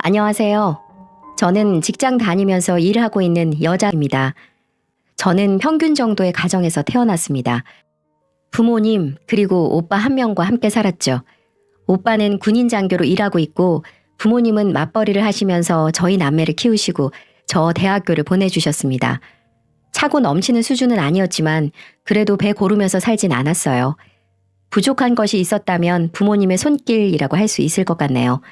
안녕하세요. 저는 직장 다니면서 일하고 있는 여자입니다. 저는 평균 정도의 가정에서 태어났습니다. 부모님, 그리고 오빠 한 명과 함께 살았죠. 오빠는 군인 장교로 일하고 있고, 부모님은 맞벌이를 하시면서 저희 남매를 키우시고, 저 대학교를 보내주셨습니다. 차고 넘치는 수준은 아니었지만, 그래도 배 고르면서 살진 않았어요. 부족한 것이 있었다면 부모님의 손길이라고 할 수 있을 것 같네요.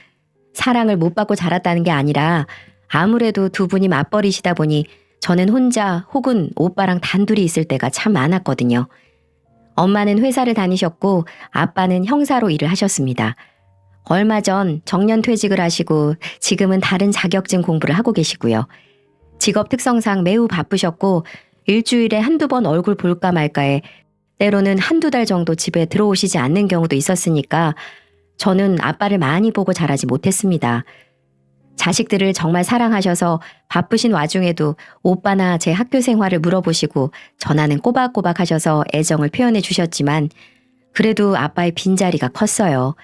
사랑을 못 받고 자랐다는 게 아니라 아무래도 두 분이 맞벌이시다 보니 저는 혼자 혹은 오빠랑 단둘이 있을 때가 참 많았거든요. 엄마는 회사를 다니셨고 아빠는 형사로 일을 하셨습니다. 얼마 전 정년퇴직을 하시고 지금은 다른 자격증 공부를 하고 계시고요. 직업 특성상 매우 바쁘셨고 일주일에 한두 번 얼굴 볼까 말까에 때로는 한두 달 정도 집에 들어오시지 않는 경우도 있었으니까 저는 아빠를 많이 보고 자라지 못했습니다. 자식들을 정말 사랑하셔서 바쁘신 와중에도 오빠나 제 학교 생활을 물어보시고 전화는 꼬박꼬박 하셔서 애정을 표현해 주셨지만 그래도 아빠의 빈자리가 컸어요.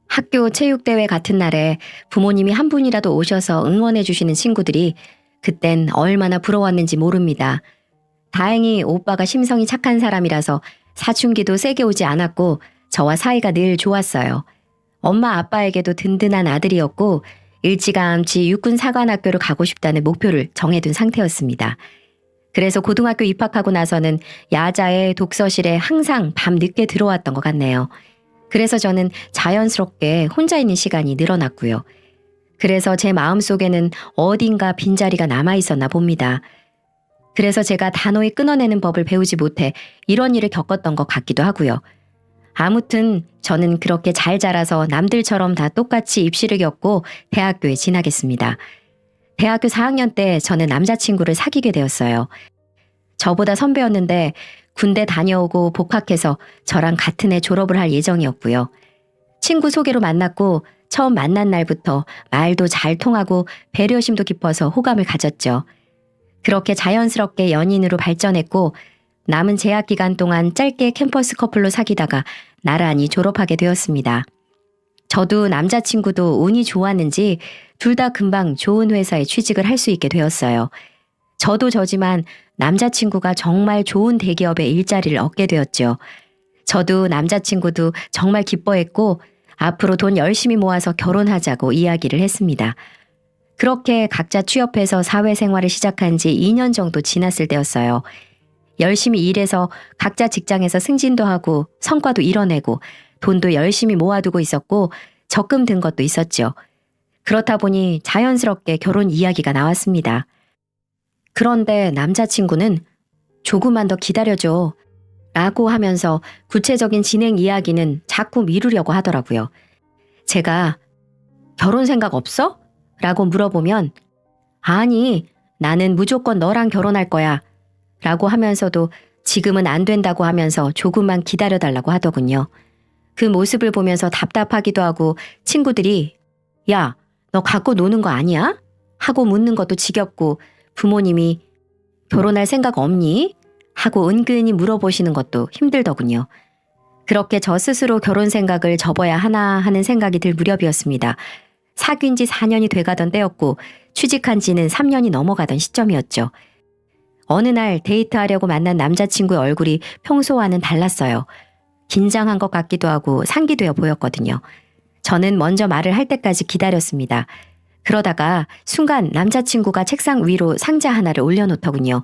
학교 체육대회 같은 날에 부모님이 한 분이라도 오셔서 응원해 주시는 친구들이 그땐 얼마나 부러웠는지 모릅니다. 다행히 오빠가 심성이 착한 사람이라서 사춘기도 세게 오지 않았고 저와 사이가 늘 좋았어요. 엄마 아빠에게도 든든한 아들이었고 일찌감치 육군사관학교를 가고 싶다는 목표를 정해둔 상태였습니다. 그래서 고등학교 입학하고 나서는 야자에 독서실에 항상 밤 늦게 들어왔던 것 같네요. 그래서 저는 자연스럽게 혼자 있는 시간이 늘어났고요. 그래서 제 마음속에는 어딘가 빈자리가 남아있었나 봅니다. 그래서 제가 단호히 끊어내는 법을 배우지 못해 이런 일을 겪었던 것 같기도 하고요. 아무튼 저는 그렇게 잘 자라서 남들처럼 다 똑같이 입시를 겪고 대학교에 진학했습니다. 대학교 4학년 때 저는 남자친구를 사귀게 되었어요. 저보다 선배였는데 군대 다녀오고 복학해서 저랑 같은 해 졸업을 할 예정이었고요. 친구 소개로 만났고 처음 만난 날부터 말도 잘 통하고 배려심도 깊어서 호감을 가졌죠. 그렇게 자연스럽게 연인으로 발전했고 남은 재학 기간 동안 짧게 캠퍼스 커플로 사귀다가 나란히 졸업하게 되었습니다. 저도 남자친구도 운이 좋았는지 둘 다 금방 좋은 회사에 취직을 할 수 있게 되었어요. 저도 저지만 남자친구가 정말 좋은 대기업에 일자리를 얻게 되었죠. 저도 남자친구도 정말 기뻐했고 앞으로 돈 열심히 모아서 결혼하자고 이야기를 했습니다. 그렇게 각자 취업해서 사회생활을 시작한 지 2년 정도 지났을 때였어요. 열심히 일해서 각자 직장에서 승진도 하고 성과도 이뤄내고 돈도 열심히 모아두고 있었고 적금 든 것도 있었죠. 그렇다 보니 자연스럽게 결혼 이야기가 나왔습니다. 그런데 남자친구는 조금만 더 기다려줘 라고 하면서 구체적인 진행 이야기는 자꾸 미루려고 하더라고요. 제가 결혼 생각 없어? 라고 물어보면 아니, 나는 무조건 너랑 결혼할 거야 라고 하면서도 지금은 안 된다고 하면서 조금만 기다려달라고 하더군요. 그 모습을 보면서 답답하기도 하고 친구들이 야, 너 갖고 노는 거 아니야? 하고 묻는 것도 지겹고 부모님이 결혼할 생각 없니? 하고 은근히 물어보시는 것도 힘들더군요. 그렇게 저 스스로 결혼 생각을 접어야 하나 하는 생각이 들 무렵이었습니다. 사귄 지 4년이 돼가던 때였고 취직한 지는 3년이 넘어가던 시점이었죠. 어느 날 데이트하려고 만난 남자친구의 얼굴이 평소와는 달랐어요. 긴장한 것 같기도 하고 상기되어 보였거든요. 저는 먼저 말을 할 때까지 기다렸습니다. 그러다가 순간 남자친구가 책상 위로 상자 하나를 올려놓더군요.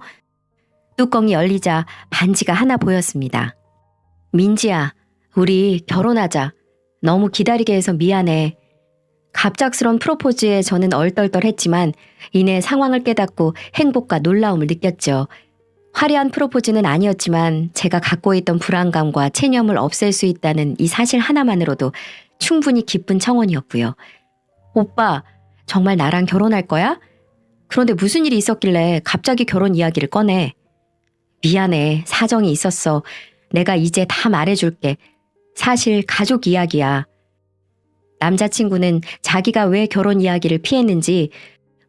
뚜껑이 열리자 반지가 하나 보였습니다. 민지야, 우리 결혼하자. 너무 기다리게 해서 미안해. 갑작스런 프로포즈에 저는 얼떨떨했지만 이내 상황을 깨닫고 행복과 놀라움을 느꼈죠. 화려한 프로포즈는 아니었지만 제가 갖고 있던 불안감과 체념을 없앨 수 있다는 이 사실 하나만으로도 충분히 기쁜 청혼이었고요. 오빠, 정말 나랑 결혼할 거야? 그런데 무슨 일이 있었길래 갑자기 결혼 이야기를 꺼내? 미안해, 사정이 있었어. 내가 이제 다 말해줄게. 사실 가족 이야기야. 남자친구는 자기가 왜 결혼 이야기를 피했는지,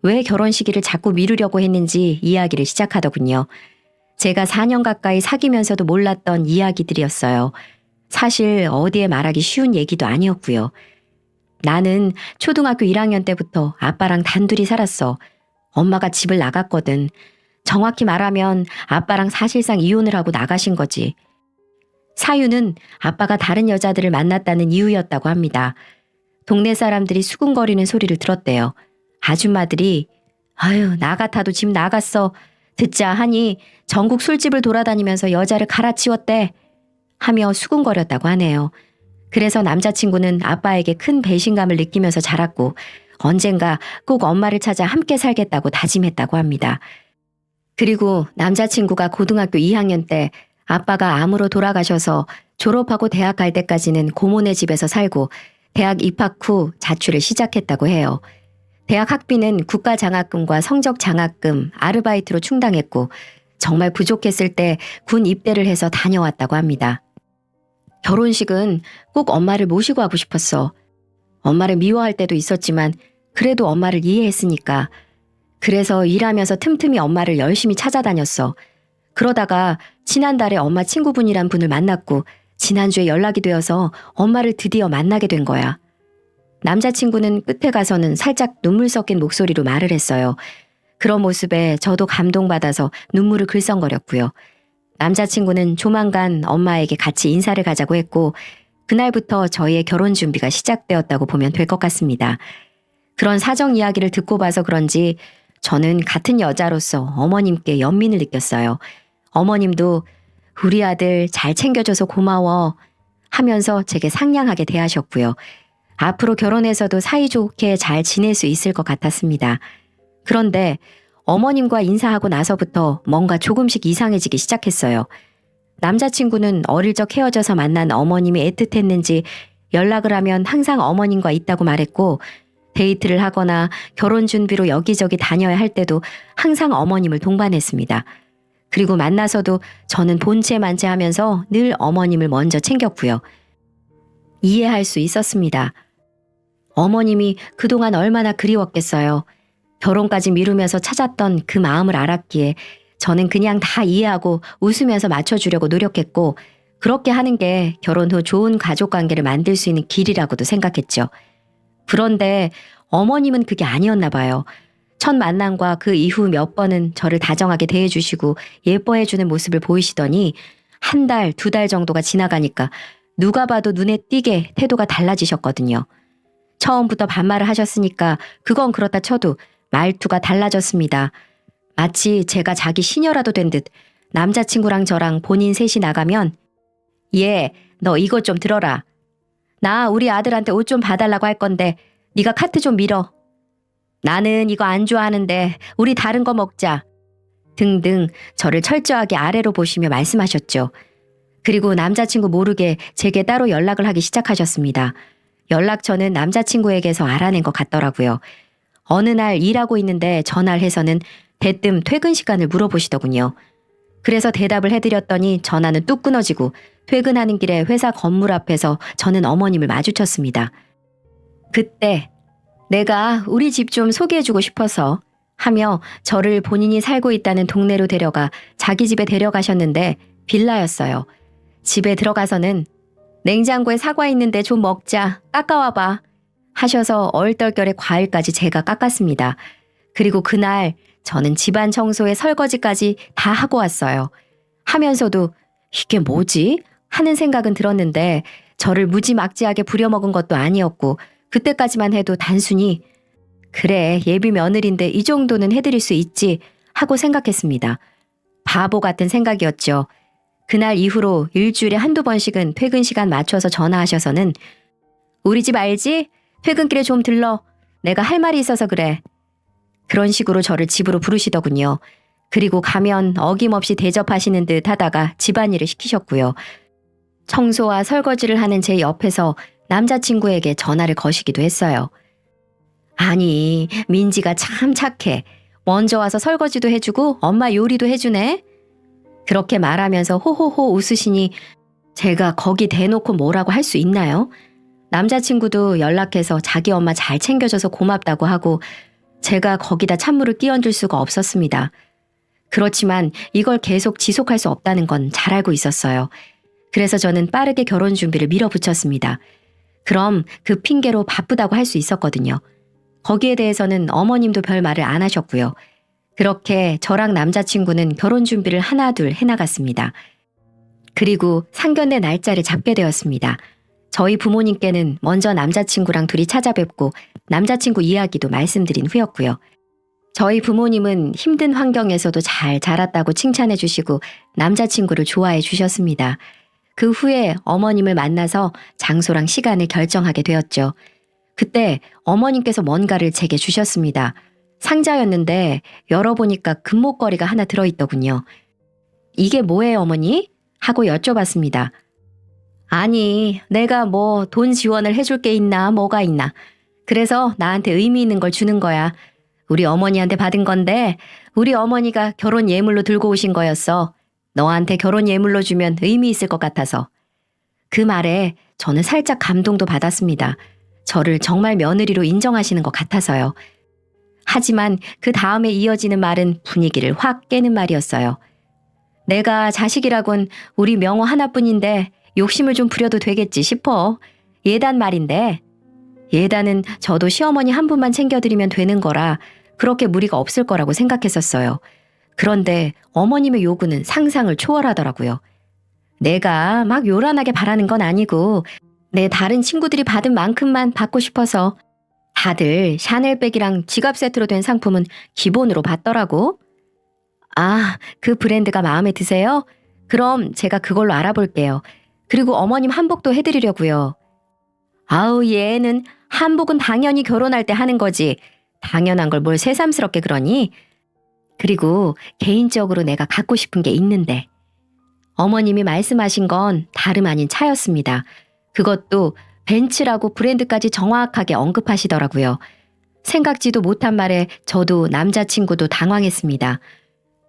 왜 결혼 시기를 자꾸 미루려고 했는지 이야기를 시작하더군요. 제가 4년 가까이 사귀면서도 몰랐던 이야기들이었어요. 사실 어디에 말하기 쉬운 얘기도 아니었고요. 나는 초등학교 1학년 때부터 아빠랑 단둘이 살았어. 엄마가 집을 나갔거든. 정확히 말하면 아빠랑 사실상 이혼을 하고 나가신 거지. 사유는 아빠가 다른 여자들을 만났다는 이유였다고 합니다. 동네 사람들이 수군거리는 소리를 들었대요. 아줌마들이 아유 나 같아도 집 나갔어. 듣자 하니 전국 술집을 돌아다니면서 여자를 갈아치웠대. 하며 수군거렸다고 하네요. 그래서 남자친구는 아빠에게 큰 배신감을 느끼면서 자랐고 언젠가 꼭 엄마를 찾아 함께 살겠다고 다짐했다고 합니다. 그리고 남자친구가 고등학교 2학년 때 아빠가 암으로 돌아가셔서 졸업하고 대학 갈 때까지는 고모네 집에서 살고 대학 입학 후 자취를 시작했다고 해요. 대학 학비는 국가장학금과 성적장학금, 아르바이트로 충당했고 정말 부족했을 때 군 입대를 해서 다녀왔다고 합니다. 결혼식은 꼭 엄마를 모시고 하고 싶었어. 엄마를 미워할 때도 있었지만 그래도 엄마를 이해했으니까. 그래서 일하면서 틈틈이 엄마를 열심히 찾아다녔어. 그러다가 지난달에 엄마 친구분이란 분을 만났고 지난주에 연락이 되어서 엄마를 드디어 만나게 된 거야. 남자친구는 끝에 가서는 살짝 눈물 섞인 목소리로 말을 했어요. 그런 모습에 저도 감동받아서 눈물을 글썽거렸고요. 남자친구는 조만간 엄마에게 같이 인사를 가자고 했고 그날부터 저희의 결혼 준비가 시작되었다고 보면 될 것 같습니다. 그런 사정 이야기를 듣고 봐서 그런지 저는 같은 여자로서 어머님께 연민을 느꼈어요. 어머님도 우리 아들 잘 챙겨줘서 고마워 하면서 제게 상냥하게 대하셨고요. 앞으로 결혼해서도 사이좋게 잘 지낼 수 있을 것 같았습니다. 그런데 어머님과 인사하고 나서부터 뭔가 조금씩 이상해지기 시작했어요. 남자친구는 어릴 적 헤어져서 만난 어머님이 애틋했는지 연락을 하면 항상 어머님과 있다고 말했고 데이트를 하거나 결혼 준비로 여기저기 다녀야 할 때도 항상 어머님을 동반했습니다. 그리고 만나서도 저는 본체 만체 하면서 늘 어머님을 먼저 챙겼고요. 이해할 수 있었습니다. 어머님이 그동안 얼마나 그리웠겠어요. 결혼까지 미루면서 찾았던 그 마음을 알았기에 저는 그냥 다 이해하고 웃으면서 맞춰주려고 노력했고 그렇게 하는 게 결혼 후 좋은 가족관계를 만들 수 있는 길이라고도 생각했죠. 그런데 어머님은 그게 아니었나 봐요. 첫 만남과 그 이후 몇 번은 저를 다정하게 대해주시고 예뻐해주는 모습을 보이시더니 한 달, 2달 정도가 지나가니까 누가 봐도 눈에 띄게 태도가 달라지셨거든요. 처음부터 반말을 하셨으니까 그건 그렇다 쳐도 말투가 달라졌습니다. 마치 제가 자기 시녀라도 된 듯 남자친구랑 저랑 본인 셋이 나가면 얘, 너 이것 좀 들어라. 나 우리 아들한테 옷 좀 봐달라고 할 건데 네가 카트 좀 밀어. 나는 이거 안 좋아하는데 우리 다른 거 먹자. 등등 저를 철저하게 아래로 보시며 말씀하셨죠. 그리고 남자친구 모르게 제게 따로 연락을 하기 시작하셨습니다. 연락처는 남자친구에게서 알아낸 것 같더라고요. 어느 날 일하고 있는데 전화를 해서는 대뜸 퇴근 시간을 물어보시더군요. 그래서 대답을 해드렸더니 전화는 뚝 끊어지고 퇴근하는 길에 회사 건물 앞에서 저는 어머님을 마주쳤습니다. 그때 내가 우리 집 좀 소개해주고 싶어서 하며 저를 본인이 살고 있다는 동네로 데려가 자기 집에 데려가셨는데 빌라였어요. 집에 들어가서는 냉장고에 사과 있는데 좀 먹자. 깎아와봐. 하셔서 얼떨결에 과일까지 제가 깎았습니다. 그리고 그날 저는 집안 청소에 설거지까지 다 하고 왔어요. 하면서도 이게 뭐지? 하는 생각은 들었는데 저를 무지막지하게 부려먹은 것도 아니었고 그때까지만 해도 단순히 그래 예비 며느리인데 이 정도는 해드릴 수 있지 하고 생각했습니다. 바보 같은 생각이었죠. 그날 이후로 일주일에 한두 번씩은 퇴근 시간 맞춰서 전화하셔서는 우리 집 알지? 퇴근길에 좀 들러. 내가 할 말이 있어서 그래. 그런 식으로 저를 집으로 부르시더군요. 그리고 가면 어김없이 대접하시는 듯 하다가 집안일을 시키셨고요. 청소와 설거지를 하는 제 옆에서 남자친구에게 전화를 거시기도 했어요. 아니, 민지가 참 착해. 먼저 와서 설거지도 해주고 엄마 요리도 해주네. 그렇게 말하면서 호호호 웃으시니 제가 거기 대놓고 뭐라고 할 수 있나요? 남자친구도 연락해서 자기 엄마 잘 챙겨줘서 고맙다고 하고 제가 거기다 찬물을 끼얹을 수가 없었습니다. 그렇지만 이걸 계속 지속할 수 없다는 건 잘 알고 있었어요. 그래서 저는 빠르게 결혼 준비를 밀어붙였습니다. 그럼 그 핑계로 바쁘다고 할 수 있었거든요. 거기에 대해서는 어머님도 별 말을 안 하셨고요. 그렇게 저랑 남자친구는 결혼 준비를 하나둘 해나갔습니다. 그리고 상견례 날짜를 잡게 되었습니다. 저희 부모님께는 먼저 남자친구랑 둘이 찾아뵙고 남자친구 이야기도 말씀드린 후였고요. 저희 부모님은 힘든 환경에서도 잘 자랐다고 칭찬해 주시고 남자친구를 좋아해 주셨습니다. 그 후에 어머님을 만나서 장소랑 시간을 결정하게 되었죠. 그때 어머님께서 뭔가를 제게 주셨습니다. 상자였는데 열어보니까 금목걸이가 하나 들어있더군요. 이게 뭐예요, 어머니? 하고 여쭤봤습니다. 아니, 내가 뭐 돈 지원을 해줄 게 있나 뭐가 있나. 그래서 나한테 의미 있는 걸 주는 거야. 우리 어머니한테 받은 건데 우리 어머니가 결혼 예물로 들고 오신 거였어. 너한테 결혼 예물로 주면 의미 있을 것 같아서. 그 말에 저는 살짝 감동도 받았습니다. 저를 정말 며느리로 인정하시는 것 같아서요. 하지만 그 다음에 이어지는 말은 분위기를 확 깨는 말이었어요. 내가 자식이라곤 우리 명호 하나뿐인데 욕심을 좀 부려도 되겠지 싶어. 예단 말인데. 예단은 저도 시어머니 한 분만 챙겨드리면 되는 거라 그렇게 무리가 없을 거라고 생각했었어요. 그런데 어머님의 요구는 상상을 초월하더라고요. 내가 막 요란하게 바라는 건 아니고 내 다른 친구들이 받은 만큼만 받고 싶어서 다들 샤넬백이랑 지갑 세트로 된 상품은 기본으로 받더라고. 아, 그 브랜드가 마음에 드세요? 그럼 제가 그걸로 알아볼게요. 그리고 어머님 한복도 해드리려고요. 아우, 얘는 한복은 당연히 결혼할 때 하는 거지. 당연한 걸 뭘 새삼스럽게 그러니? 그리고 개인적으로 내가 갖고 싶은 게 있는데. 어머님이 말씀하신 건 다름 아닌 차였습니다. 그것도 벤츠라고 브랜드까지 정확하게 언급하시더라고요. 생각지도 못한 말에 저도 남자친구도 당황했습니다.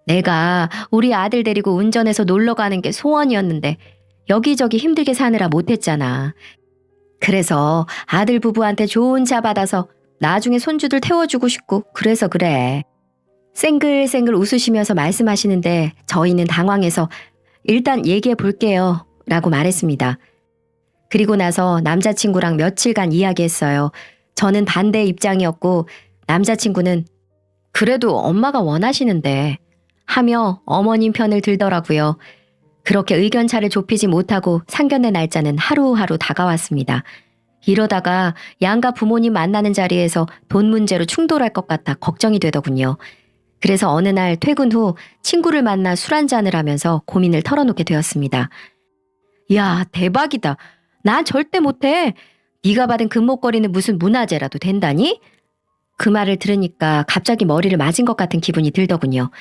내가 우리 아들 데리고 운전해서 놀러 가는 게 소원이었는데 여기저기 힘들게 사느라 못했잖아. 그래서 아들 부부한테 좋은 차 받아서 나중에 손주들 태워주고 싶고 그래서 그래. 쌩글쌩글 웃으시면서 말씀하시는데 저희는 당황해서 일단 얘기해 볼게요 라고 말했습니다. 그리고 나서 남자친구랑 며칠간 이야기했어요. 저는 반대 입장이었고 남자친구는 그래도 엄마가 원하시는데 하며 어머님 편을 들더라고요. 그렇게 의견차를 좁히지 못하고 상견례 날짜는 하루하루 다가왔습니다. 이러다가 양가 부모님 만나는 자리에서 돈 문제로 충돌할 것 같아 걱정이 되더군요. 그래서 어느 날 퇴근 후 친구를 만나 술 한잔을 하면서 고민을 털어놓게 되었습니다. 야, 대박이다. 난 절대 못해. 네가 받은 금목걸이는 무슨 문화재라도 된다니? 그 말을 들으니까 갑자기 머리를 맞은 것 같은 기분이 들더군요.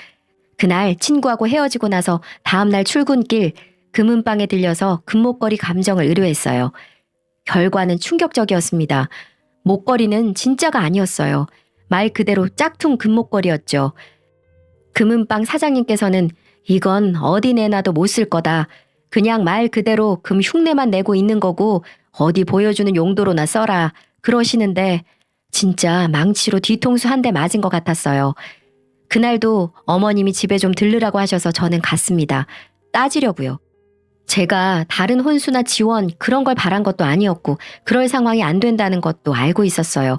그날 친구하고 헤어지고 나서 다음날 출근길 금은방에 들려서 금목걸이 감정을 의뢰했어요. 결과는 충격적이었습니다. 목걸이는 진짜가 아니었어요. 말 그대로 짝퉁 금목걸이였죠. 금은방 사장님께서는 이건 어디 내놔도 못 쓸 거다. 그냥 말 그대로 금 흉내만 내고 있는 거고 어디 보여주는 용도로나 써라. 그러시는데 진짜 망치로 뒤통수 한 대 맞은 것 같았어요. 그날도 어머님이 집에 좀 들르라고 하셔서 저는 갔습니다. 따지려고요. 제가 다른 혼수나 지원 그런 걸 바란 것도 아니었고 그럴 상황이 안 된다는 것도 알고 있었어요.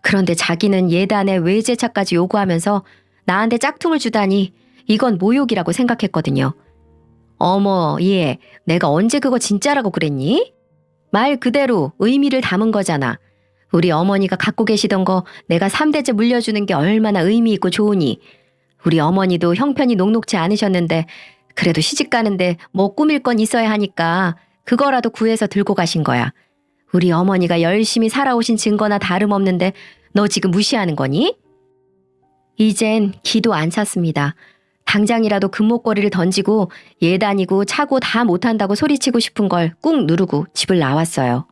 그런데 자기는 예단에 외제차까지 요구하면서 나한테 짝퉁을 주다니 이건 모욕이라고 생각했거든요. 어머, 얘, 내가 언제 그거 진짜라고 그랬니? 말 그대로 의미를 담은 거잖아. 우리 어머니가 갖고 계시던 거 내가 3대째 물려주는 게 얼마나 의미 있고 좋으니. 우리 어머니도 형편이 녹록지 않으셨는데 그래도 시집 가는데 뭐 꾸밀 건 있어야 하니까 그거라도 구해서 들고 가신 거야. 우리 어머니가 열심히 살아오신 증거나 다름없는데 너 지금 무시하는 거니? 이젠 기도 안 찼습니다. 당장이라도 금목걸이를 던지고 예단이고 차고 다 못한다고 소리치고 싶은 걸 꾹 누르고 집을 나왔어요.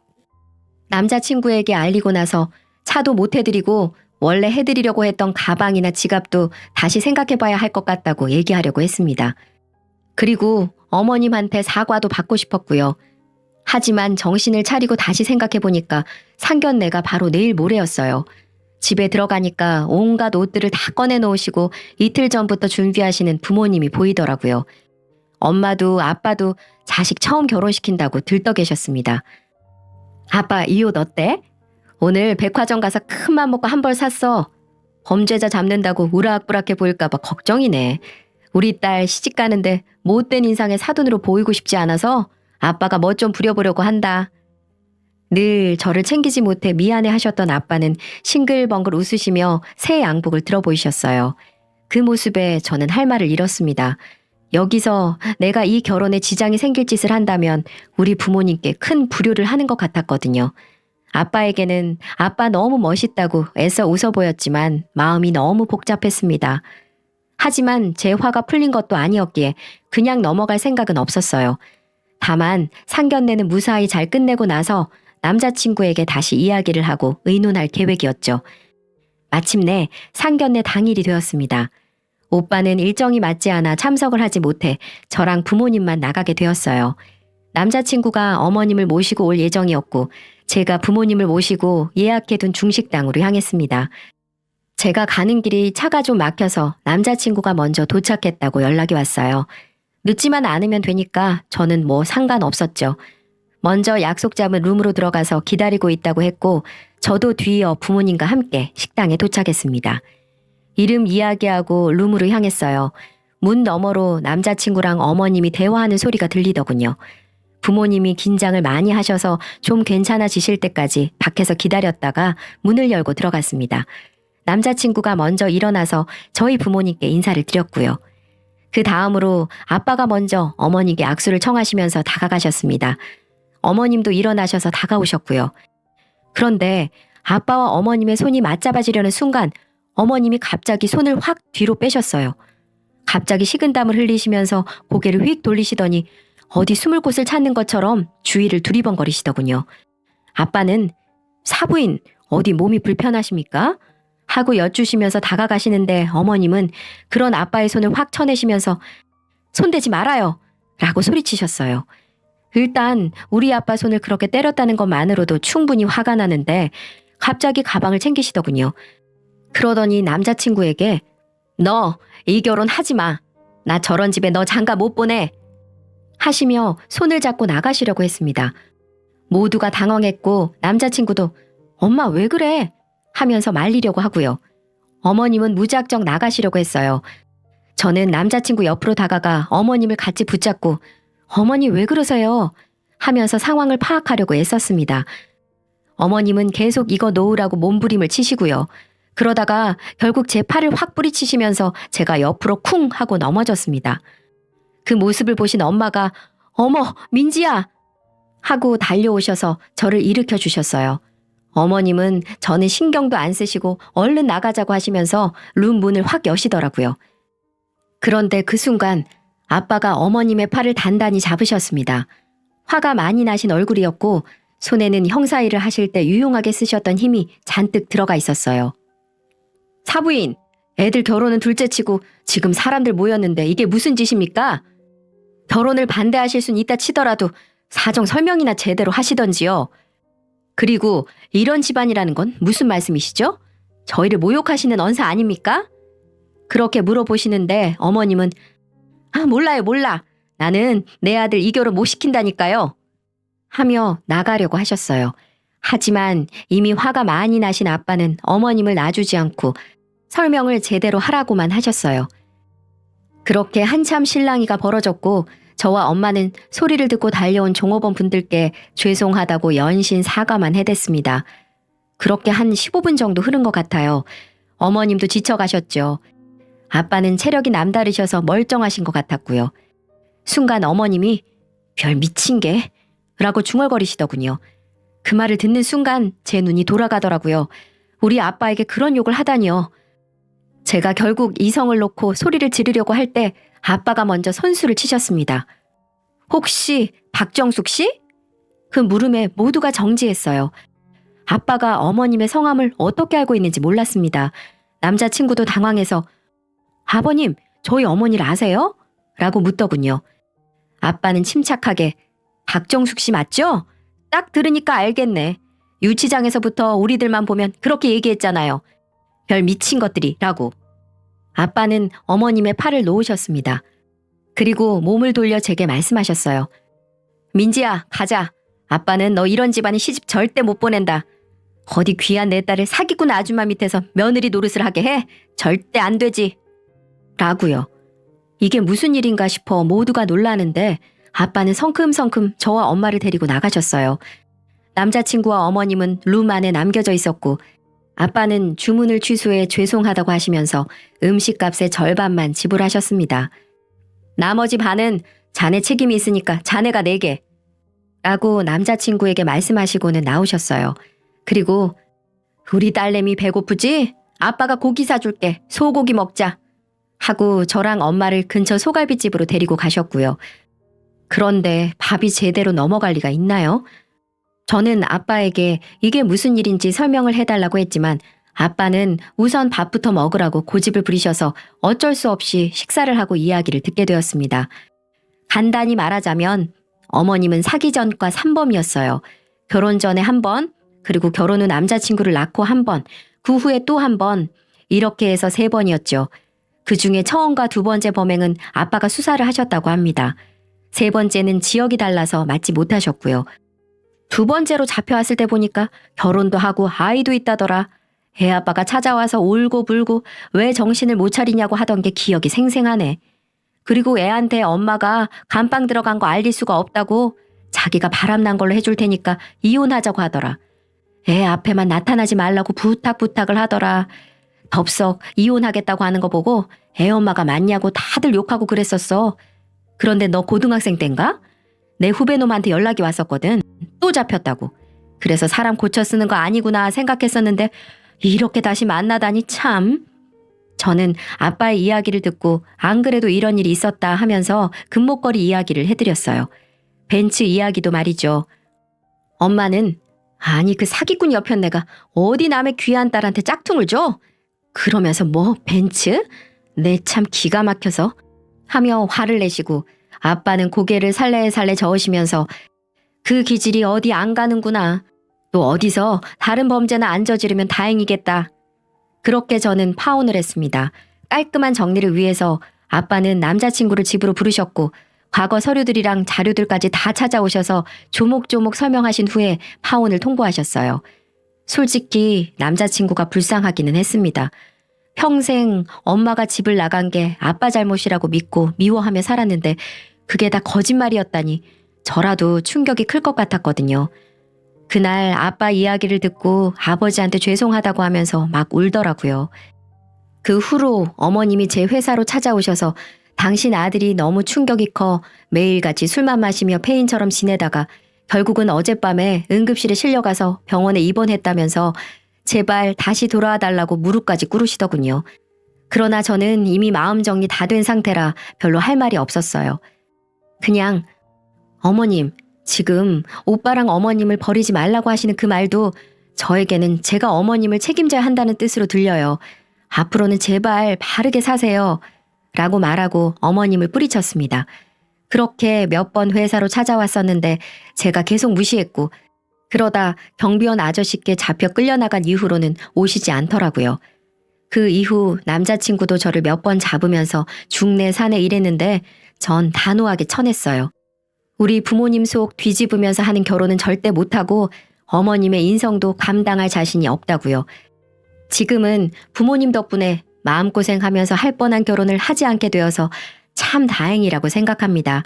남자친구에게 알리고 나서 차도 못 해드리고 원래 해드리려고 했던 가방이나 지갑도 다시 생각해봐야 할 것 같다고 얘기하려고 했습니다. 그리고 어머님한테 사과도 받고 싶었고요. 하지만 정신을 차리고 다시 생각해보니까 상견례가 바로 내일 모레였어요. 집에 들어가니까 온갖 옷들을 다 꺼내놓으시고 이틀 전부터 준비하시는 부모님이 보이더라고요. 엄마도 아빠도 자식 처음 결혼시킨다고 들떠 계셨습니다. 아빠 이 옷 어때? 오늘 백화점 가서 큰 맘 먹고 한 벌 샀어. 범죄자 잡는다고 우락부락해 보일까봐 걱정이네. 우리 딸 시집 가는데 못된 인상의 사돈으로 보이고 싶지 않아서 아빠가 뭐 좀 부려보려고 한다. 늘 저를 챙기지 못해 미안해 하셨던 아빠는 싱글벙글 웃으시며 새 양복을 들어 보이셨어요. 그 모습에 저는 할 말을 잃었습니다. 여기서 내가 이 결혼에 지장이 생길 짓을 한다면 우리 부모님께 큰 불효를 하는 것 같았거든요. 아빠에게는 아빠 너무 멋있다고 애써 웃어 보였지만 마음이 너무 복잡했습니다. 하지만 제 화가 풀린 것도 아니었기에 그냥 넘어갈 생각은 없었어요. 다만 상견례는 무사히 잘 끝내고 나서 남자친구에게 다시 이야기를 하고 의논할 계획이었죠. 마침내 상견례 당일이 되었습니다. 오빠는 일정이 맞지 않아 참석을 하지 못해 저랑 부모님만 나가게 되었어요. 남자친구가 어머님을 모시고 올 예정이었고 제가 부모님을 모시고 예약해둔 중식당으로 향했습니다. 제가 가는 길이 차가 좀 막혀서 남자친구가 먼저 도착했다고 연락이 왔어요. 늦지만 않으면 되니까 저는 뭐 상관없었죠. 먼저 약속 잡은 룸으로 들어가서 기다리고 있다고 했고 저도 뒤이어 부모님과 함께 식당에 도착했습니다. 이름 이야기하고 룸으로 향했어요. 문 너머로 남자친구랑 어머님이 대화하는 소리가 들리더군요. 부모님이 긴장을 많이 하셔서 좀 괜찮아지실 때까지 밖에서 기다렸다가 문을 열고 들어갔습니다. 남자친구가 먼저 일어나서 저희 부모님께 인사를 드렸고요. 그 다음으로 아빠가 먼저 어머니께 악수를 청하시면서 다가가셨습니다. 어머님도 일어나셔서 다가오셨고요. 그런데 아빠와 어머님의 손이 맞잡아지려는 순간 어머님이 갑자기 손을 확 뒤로 빼셨어요. 갑자기 식은땀을 흘리시면서 고개를 휙 돌리시더니 어디 숨을 곳을 찾는 것처럼 주위를 두리번거리시더군요. 아빠는 사부인 어디 몸이 불편하십니까? 하고 여쭈시면서 다가가시는데 어머님은 그런 아빠의 손을 확 쳐내시면서 손대지 말아요 라고 소리치셨어요. 일단 우리 아빠 손을 그렇게 때렸다는 것만으로도 충분히 화가 나는데 갑자기 가방을 챙기시더군요. 그러더니 남자친구에게 너 이 결혼 하지 마. 나 저런 집에 너 장가 못 보내. 하시며 손을 잡고 나가시려고 했습니다. 모두가 당황했고 남자친구도 엄마 왜 그래? 하면서 말리려고 하고요. 어머님은 무작정 나가시려고 했어요. 저는 남자친구 옆으로 다가가 어머님을 같이 붙잡고 어머니 왜 그러세요? 하면서 상황을 파악하려고 애썼습니다. 어머님은 계속 이거 놓으라고 몸부림을 치시고요. 그러다가 결국 제 팔을 확 뿌리치시면서 제가 옆으로 쿵 하고 넘어졌습니다. 그 모습을 보신 엄마가 어머 민지야 하고 달려오셔서 저를 일으켜 주셨어요. 어머님은 저는 신경도 안 쓰시고 얼른 나가자고 하시면서 룸 문을 확 여시더라고요. 그런데 그 순간 아빠가 어머님의 팔을 단단히 잡으셨습니다. 화가 많이 나신 얼굴이었고 손에는 형사일을 하실 때 유용하게 쓰셨던 힘이 잔뜩 들어가 있었어요. 사부인, 애들 결혼은 둘째치고 지금 사람들 모였는데 이게 무슨 짓입니까? 결혼을 반대하실 순 있다 치더라도 사정 설명이나 제대로 하시던지요. 그리고 이런 집안이라는 건 무슨 말씀이시죠? 저희를 모욕하시는 언사 아닙니까? 그렇게 물어보시는데 어머님은 몰라요 몰라. 나는 내 아들 이 결혼 못 시킨다니까요. 하며 나가려고 하셨어요. 하지만 이미 화가 많이 나신 아빠는 어머님을 놔주지 않고 설명을 제대로 하라고만 하셨어요. 그렇게 한참 실랑이가 벌어졌고 저와 엄마는 소리를 듣고 달려온 종업원 분들께 죄송하다고 연신 사과만 해댔습니다. 그렇게 한 15분 정도 흐른 것 같아요. 어머님도 지쳐가셨죠. 아빠는 체력이 남다르셔서 멀쩡하신 것 같았고요. 순간 어머님이 별 미친 게 라고 중얼거리시더군요. 그 말을 듣는 순간 제 눈이 돌아가더라고요. 우리 아빠에게 그런 욕을 하다니요. 제가 결국 이성을 놓고 소리를 지르려고 할 때 아빠가 먼저 선수를 치셨습니다. 혹시 박정숙 씨? 그 물음에 모두가 정지했어요. 아빠가 어머님의 성함을 어떻게 알고 있는지 몰랐습니다. 남자친구도 당황해서 아버님, 저희 어머니를 아세요? 라고 묻더군요. 아빠는 침착하게 박정숙 씨 맞죠? 딱 들으니까 알겠네. 유치장에서부터 우리들만 보면 그렇게 얘기했잖아요. 별 미친 것들이 라고. 아빠는 어머님의 팔을 놓으셨습니다. 그리고 몸을 돌려 제게 말씀하셨어요. 민지야, 가자. 아빠는 너 이런 집안에 시집 절대 못 보낸다. 어디 귀한 내 딸을 사기꾼 아줌마 밑에서 며느리 노릇을 하게 해? 절대 안 되지. 라고요. 이게 무슨 일인가 싶어 모두가 놀라는데 아빠는 성큼성큼 저와 엄마를 데리고 나가셨어요. 남자친구와 어머님은 룸 안에 남겨져 있었고 아빠는 주문을 취소해 죄송하다고 하시면서 음식값의 절반만 지불하셨습니다. 나머지 반은 자네 책임이 있으니까 자네가 내게. 라고 남자친구에게 말씀하시고는 나오셨어요. 그리고 우리 딸내미 배고프지? 아빠가 고기 사줄게. 소고기 먹자. 하고 저랑 엄마를 근처 소갈비집으로 데리고 가셨고요. 그런데 밥이 제대로 넘어갈 리가 있나요? 저는 아빠에게 이게 무슨 일인지 설명을 해달라고 했지만 아빠는 우선 밥부터 먹으라고 고집을 부리셔서 어쩔 수 없이 식사를 하고 이야기를 듣게 되었습니다. 간단히 말하자면 어머님은 사기 전과 3범이었어요. 결혼 전에 한 번, 그리고 결혼 후 남자친구를 낳고 한 번, 그 후에 또 한 번, 이렇게 해서 3번이었죠. 그 중에 처음과 2번째 범행은 아빠가 수사를 하셨다고 합니다. 3번째는 지역이 달라서 맞지 못하셨고요. 2번째로 잡혀왔을 때 보니까 결혼도 하고 아이도 있다더라. 애 아빠가 찾아와서 울고 불고 왜 정신을 못 차리냐고 하던 게 기억이 생생하네. 그리고 애한테 엄마가 감방 들어간 거 알릴 수가 없다고 자기가 바람난 걸로 해줄 테니까 이혼하자고 하더라. 애 앞에만 나타나지 말라고 부탁을 하더라. 덥석 이혼하겠다고 하는 거 보고 애 엄마가 맞냐고 다들 욕하고 그랬었어. 그런데 너 고등학생 땐가? 내 후배놈한테 연락이 왔었거든. 또 잡혔다고. 그래서 사람 고쳐 쓰는 거 아니구나 생각했었는데 이렇게 다시 만나다니 참. 저는 아빠의 이야기를 듣고 안 그래도 이런 일이 있었다 하면서 금목걸이 이야기를 해드렸어요. 벤츠 이야기도 말이죠. 엄마는 아니 그 사기꾼 여편네가 어디 남의 귀한 딸한테 짝퉁을 줘? 그러면서 뭐 벤츠? 내 참 기가 막혀서 하며 화를 내시고 아빠는 고개를 살래살래 저으시면서 그 기질이 어디 안 가는구나. 또 어디서 다른 범죄나 안 저지르면 다행이겠다. 그렇게 저는 파혼을 했습니다. 깔끔한 정리를 위해서 아빠는 남자친구를 집으로 부르셨고 과거 서류들이랑 자료들까지 다 찾아오셔서 조목조목 설명하신 후에 파혼을 통보하셨어요. 솔직히 남자친구가 불쌍하기는 했습니다. 평생 엄마가 집을 나간 게 아빠 잘못이라고 믿고 미워하며 살았는데 그게 다 거짓말이었다니 저라도 충격이 클 것 같았거든요. 그날 아빠 이야기를 듣고 아버지한테 죄송하다고 하면서 막 울더라고요. 그 후로 어머님이 제 회사로 찾아오셔서 당신 아들이 너무 충격이 커 매일같이 술만 마시며 폐인처럼 지내다가 결국은 어젯밤에 응급실에 실려가서 병원에 입원했다면서 제발 다시 돌아와 달라고 무릎까지 꿇으시더군요. 그러나 저는 이미 마음 정리 다 된 상태라 별로 할 말이 없었어요. 그냥 어머님, 지금 오빠랑 어머님을 버리지 말라고 하시는 그 말도 저에게는 제가 어머님을 책임져야 한다는 뜻으로 들려요. 앞으로는 제발 바르게 사세요. 라고 말하고 어머님을 뿌리쳤습니다. 그렇게 몇 번 회사로 찾아왔었는데 제가 계속 무시했고 그러다 경비원 아저씨께 잡혀 끌려나간 이후로는 오시지 않더라고요. 그 이후 남자친구도 저를 몇 번 잡으면서 중내 산에 일했는데 전 단호하게 쳐냈어요. 우리 부모님 속 뒤집으면서 하는 결혼은 절대 못하고 어머님의 인성도 감당할 자신이 없다고요. 지금은 부모님 덕분에 마음고생하면서 할 뻔한 결혼을 하지 않게 되어서 참 다행이라고 생각합니다.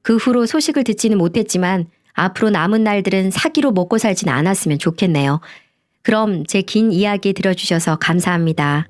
그 후로 소식을 듣지는 못했지만 앞으로 남은 날들은 사기로 먹고 살진 않았으면 좋겠네요. 그럼 제 긴 이야기 들어주셔서 감사합니다.